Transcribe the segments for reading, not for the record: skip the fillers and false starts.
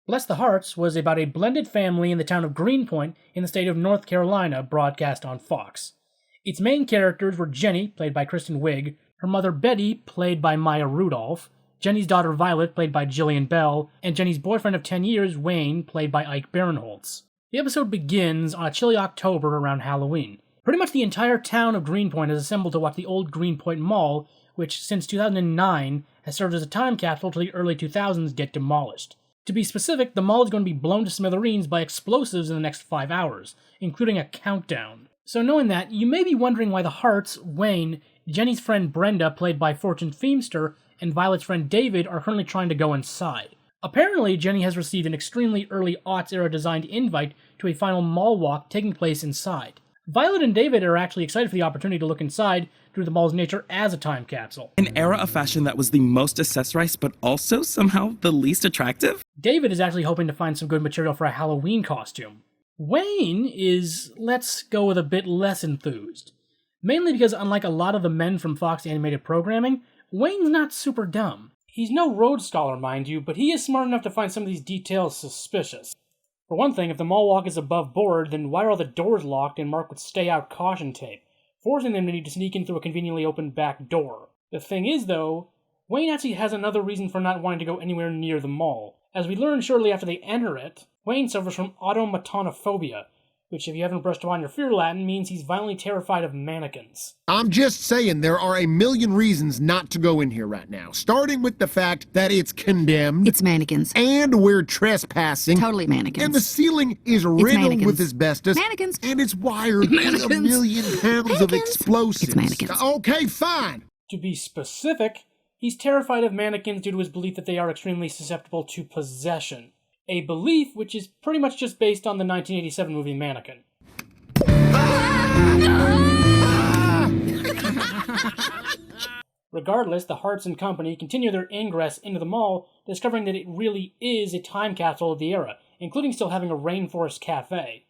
Bless the Harts was about a blended family in the town of Greenpoint in the state of North Carolina, broadcast on Fox. Its main characters were Jenny, played by Kristen Wiig, her mother Betty, played by Maya Rudolph, Jenny's daughter Violet, played by Jillian Bell, and Jenny's boyfriend of 10 years, Wayne, played by Ike Barinholtz. The episode begins on a chilly October around Halloween. Pretty much the entire town of Greenpoint has assembled to watch the old Greenpoint Mall, which since 2009 has served as a time capsule till the early 2000s get demolished. To be specific, the mall is going to be blown to smithereens by explosives in the next 5 hours, including a countdown. So knowing that, you may be wondering why the Harts, Wayne, Jenny's friend Brenda, played by Fortune Feimster, and Violet's friend David are currently trying to go inside. Apparently, Jenny has received an extremely early aughts-era designed invite to a final mall walk taking place inside. Violet and David are actually excited for the opportunity to look inside due to the mall's nature as a time capsule. An era of fashion that was the most accessorized but also somehow the least attractive? David is actually hoping to find some good material for a Halloween costume. Wayne is, let's go with a bit less enthused. Mainly because unlike a lot of the men from Fox animated programming, Wayne's not super dumb. He's no Rhodes Scholar, mind you, but he is smart enough to find some of these details suspicious. For one thing, if the mall walk is above board, then why are all the doors locked and marked with stay out caution tape, forcing them to need to sneak in through a conveniently opened back door? The thing is, though, Wayne actually has another reason for not wanting to go anywhere near the mall. As we learn shortly after they enter it, Wayne suffers from automatonophobia, which if you haven't brushed up on your fear Latin means he's violently terrified of mannequins. I'm just saying there are a million reasons not to go in here right now, starting with the fact that it's condemned. It's mannequins. And we're trespassing. Totally mannequins. And the ceiling is riddled with asbestos. Mannequins. And it's wired with 1 million pounds of explosives. It's mannequins. Okay, fine. To be specific, he's terrified of mannequins due to his belief that they are extremely susceptible to possession. A belief which is pretty much just based on the 1987 movie Mannequin. Regardless, the Harts and company continue their ingress into the mall, discovering that it really is a time capsule of the era, including still having a rainforest cafe.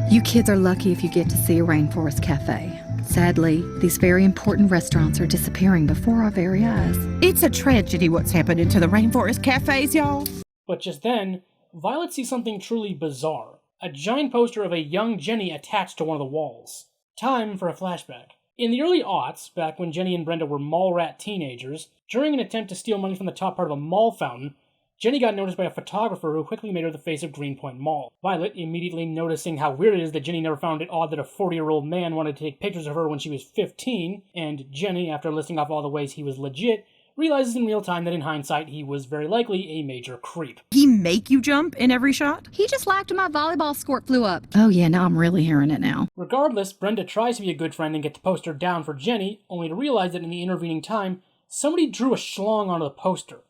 You kids are lucky if you get to see a rainforest cafe. Sadly, these very important restaurants are disappearing before our very eyes. It's a tragedy what's happening to the rainforest cafes, y'all. But just then, Violet sees something truly bizarre. A giant poster of a young Jenny attached to one of the walls. Time for a flashback. In the early aughts, back when Jenny and Brenda were mall rat teenagers, during an attempt to steal money from the top part of a mall fountain, Jenny got noticed by a photographer who quickly made her the face of Greenpoint Mall. Violet, immediately noticing how weird it is that Jenny never found it odd that a 40-year-old man wanted to take pictures of her when she was 15, and Jenny, after listing off all the ways he was legit, realizes in real time that in hindsight he was very likely a major creep. He make you jump in every shot? He just laughed and my volleyball squirt flew up. Oh yeah, now I'm really hearing it now. Regardless, Brenda tries to be a good friend and get the poster down for Jenny, only to realize that in the intervening time, somebody drew a schlong onto the poster.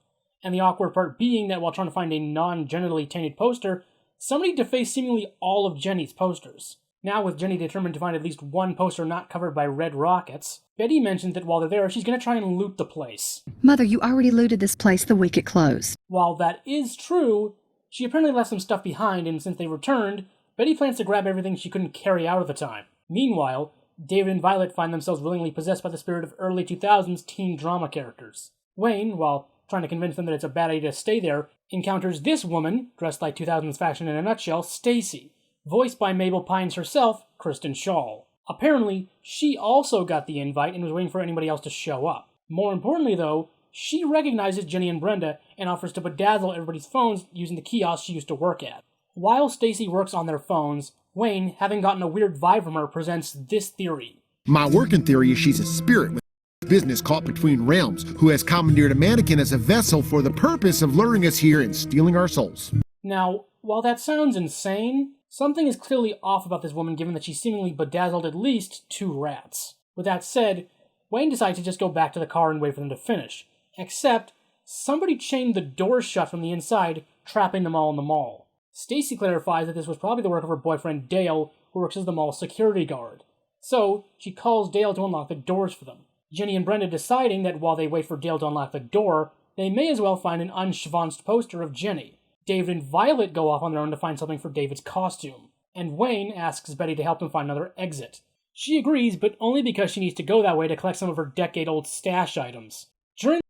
And the awkward part being that while trying to find a non-genitally tainted poster, somebody defaced seemingly all of Jenny's posters. Now, with Jenny determined to find at least one poster not covered by red rockets, Betty mentions that while they're there, she's going to try and loot the place. Mother, you already looted this place the week it closed. While that is true, she apparently left some stuff behind, and since they returned, Betty plans to grab everything she couldn't carry out at the time. Meanwhile, David and Violet find themselves willingly possessed by the spirit of early 2000s teen drama characters. Wayne, while trying to convince them that it's a bad idea to stay there, encounters this woman, dressed like 2000s fashion in a nutshell, Stacy, voiced by Mabel Pines herself, Kristen Schall. Apparently, she also got the invite and was waiting for anybody else to show up. More importantly, though, she recognizes Jenny and Brenda and offers to bedazzle everybody's phones using the kiosk she used to work at. While Stacy works on their phones, Wayne, having gotten a weird vibe from her, presents this theory. My working theory is she's a spirit with business caught between realms who has commandeered a mannequin as a vessel for the purpose of luring us here and stealing our souls. Now, while that sounds insane, something is clearly off about this woman given that she seemingly bedazzled at least 2 rats. With that said, Wayne decides to just go back to the car and wait for them to finish. Except, somebody chained the doors shut from the inside, trapping them all in the mall. Stacy clarifies that this was probably the work of her boyfriend Dale, who works as the mall's security guard. So, she calls Dale to unlock the doors for them. Jenny and Brenda deciding that while they wait for Dale to unlock the door, they may as well find an unschvanced poster of Jenny. David and Violet go off on their own to find something for David's costume, and Wayne asks Betty to help him find another exit. She agrees, but only because she needs to go that way to collect some of her decade-old stash items. During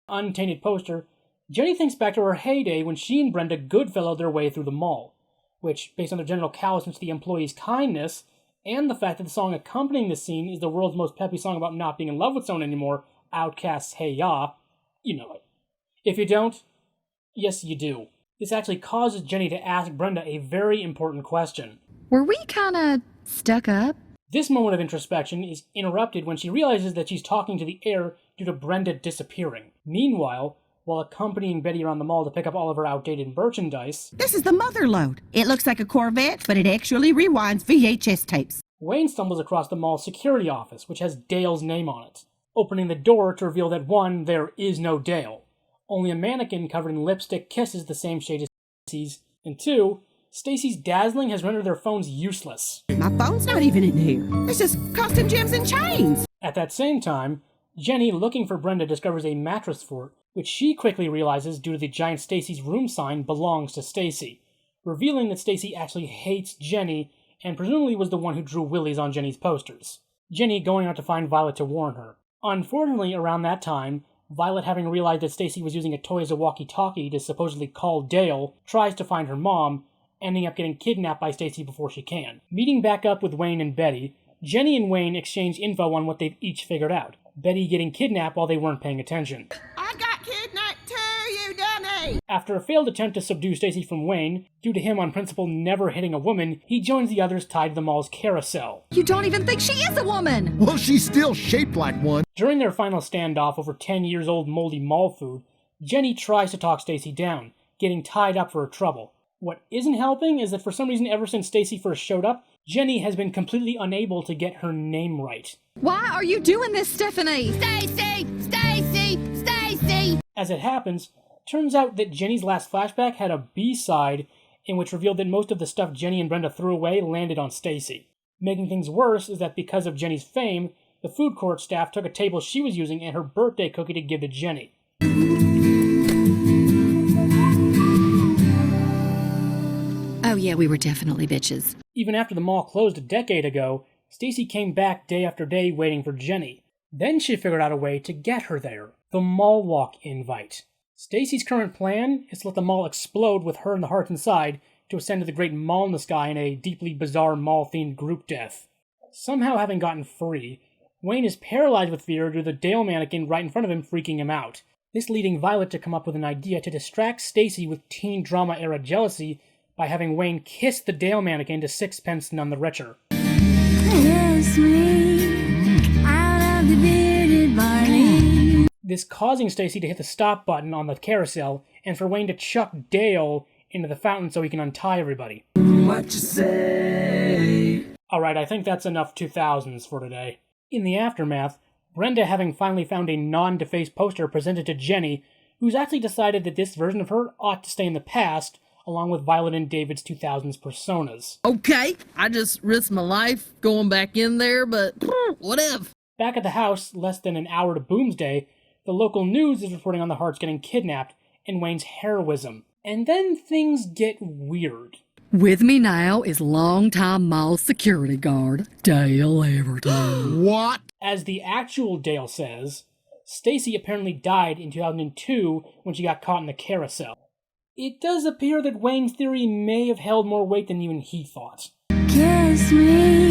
the untainted poster, Jenny thinks back to her heyday when she and Brenda Goodfellowed their way through the mall, which, based on their general callousness to the employees' kindness, and the fact that the song accompanying this scene is the world's most peppy song about not being in love with someone anymore, Outkast's Hey Ya, you know it. If you don't, yes you do. This actually causes Jenny to ask Brenda a very important question. Were we kinda stuck up? This moment of introspection is interrupted when she realizes that she's talking to the air due to Brenda disappearing. Meanwhile, while accompanying Betty around the mall to pick up all of her outdated merchandise, This is the mother load. It looks like a Corvette, but it actually rewinds VHS tapes. Wayne stumbles across the mall's security office, which has Dale's name on it, opening the door to reveal that 1, there is no Dale, only a mannequin covered in lipstick kisses the same shade as Stacy's, and 2, Stacy's dazzling has rendered their phones useless. My phone's not even in here. It's just costume gems and chains. At that same time, Jenny, looking for Brenda, discovers a mattress fort, which she quickly realizes, due to the giant Stacy's room sign, belongs to Stacy, revealing that Stacy actually hates Jenny and presumably was the one who drew willies on Jenny's posters. Jenny going out to find Violet to warn her. Unfortunately, around that time, Violet, having realized that Stacy was using a toy as a walkie-talkie to supposedly call Dale, tries to find her mom, ending up getting kidnapped by Stacy before she can. Meeting back up with Wayne and Betty, Jenny and Wayne exchange info on what they've each figured out. Betty getting kidnapped while they weren't paying attention. I got kidnapped too, you dummy! After a failed attempt to subdue Stacy from Wayne, due to him on principle never hitting a woman, he joins the others tied to the mall's carousel. You don't even think she is a woman! Well, she's still shaped like one. During their final standoff over 10 years old moldy mall food, Jenny tries to talk Stacy down, getting tied up for her trouble. What isn't helping is that for some reason ever since Stacy first showed up, Jenny has been completely unable to get her name right. Why are you doing this, Stephanie? Stacy! Stacy! Stacy! As it happens, turns out that Jenny's last flashback had a B-side in which revealed that most of the stuff Jenny and Brenda threw away landed on Stacy. Making things worse is that because of Jenny's fame, the food court staff took a table she was using and her birthday cookie to give to Jenny. Oh yeah, we were definitely bitches. Even after the mall closed a decade ago, Stacy came back day after day waiting for Jenny. Then she figured out a way to get her there. The mall walk invite. Stacy's current plan is to let the mall explode with her and the Harts inside to ascend to the great mall in the sky in a deeply bizarre mall-themed group death. Somehow having gotten free, Wayne is paralyzed with fear due to the Dale mannequin right in front of him freaking him out. This leading Violet to come up with an idea to distract Stacy with teen drama-era jealousy by having Wayne kiss the Dale mannequin to sixpence none the richer. Kiss me out of the bearded barley. This causing Stacy to hit the stop button on the carousel and for Wayne to chuck Dale into the fountain so he can untie everybody. What you say? Alright, I think that's enough 2000s for today. In the aftermath, Brenda, having finally found a non-defaced poster presented to Jenny, who's actually decided that this version of her ought to stay in the past, along with Violet and David's 2000s personas. Okay, I just risked my life going back in there, but whatever. Back at the house, less than an hour to Boomsday, the local news is reporting on the Harts getting kidnapped and Wayne's heroism. And then things get weird. With me now is longtime mall security guard, Dale Everton. What? As the actual Dale says, Stacy apparently died in 2002 when she got caught in the carousel. It does appear that Wayne's theory may have held more weight than even he thought. Kiss me